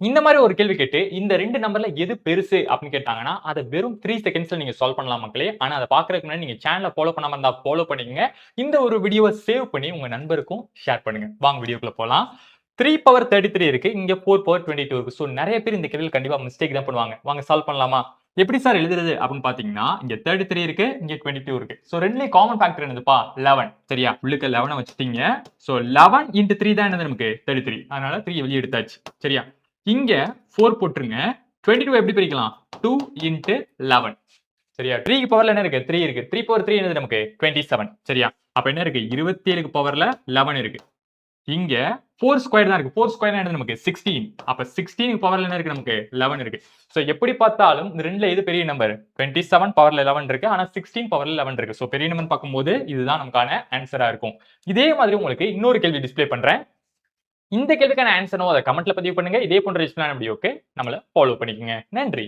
இந்த மாதிரி ஒரு கேள்வி கேட்டு இந்த 2 நம்பர்ல எது பெருசு அப்படின்னு கேட்டாங்கன்னா அதை வெறும் 3 செகண்ட்ஸ்ல நீங்க சால்வ் பண்ணலாம் மக்களே. ஆனா அதை பாக்குறதுக்கு முன்னாடி நீங்க சேனலை ஃபாலோ பண்ணாம இருந்தா ஃபாலோ பண்ணிக்கங்க. இந்த ஒரு வீடியோவை சேவ் பண்ணி உங்க நண்பருக்கும் ஷேர் பண்ணுங்க. வாங்க வீடியோக்குள்ள போலாம். 3 பவர் 33 இருக்கு, இங்க 4 பவர் 22 இருக்கு. சோ நிறைய பேர் இந்த கேள்வியில் கண்டிப்பா மிஸ்டேக் தான் பண்ணுவாங்க. வாங்க சால்வ் பண்ணலாமா? எப்படி சார் எழுதுறது அப்படின்னு பாத்தீங்கன்னா, இங்க 33 இருக்கு, இங்க 22 இருக்கு. சோ ரெண்டுலயும் காமன் ஃபேக்டர் என்னதுப்பா? 11. சரியா? உள்ளுக்கு 11 வச்சுட்டீங்க. சோ 11 into 3 தான் என்னது நமக்கு? 33. அதனால 3 வெளியே எடுத்தாச்சு. சரியா? இங்க 4 போட்டுருங்க. 22 எப்படி பிரிக்கலாம்? 2 into 11. சரியா? 3 க்கு பவர்ல என்ன இருக்கு? 3 இருக்கு. 3 பவர் 3 என்னது நமக்கு? 27. சரியா? அப்ப என்ன இருக்கு? 27 க்கு பவர்ல 11 இருக்கு. இங்க 4 ஸ்கொயர் தான் இருக்கு. 4 ஸ்கொயர் என்னது நமக்கு? 16. அப்ப 16 க்கு பவர்ல என்ன இருக்கு நமக்கு? 11 இருக்கு. சோ எப்படி பார்த்தாலும் இந்த ரெண்டுல எது பெரிய நம்பர்? 27 பவர்ல 11 இருக்கு. ஆனா 16 பவர்ல 11 இருக்கு. சோ பெரிய நம்பர் பார்க்கும்போது இதுதான் நமக்கான ஆன்சரா இருக்கும். இதே மாதிரி உங்களுக்கு இன்னொரு கேள்வி டிஸ்ப்ளே பண்றேன். இந்த கேள்விக்கான ஆன்சரோ அதை கமெண்ட்ல பதிவு பண்ணுங்க. இதே போன்ற யூஸ்ஃபுல்லான வீடியோக்கு நம்மள ஃபாலோ பண்ணிக்கங்க. நன்றி.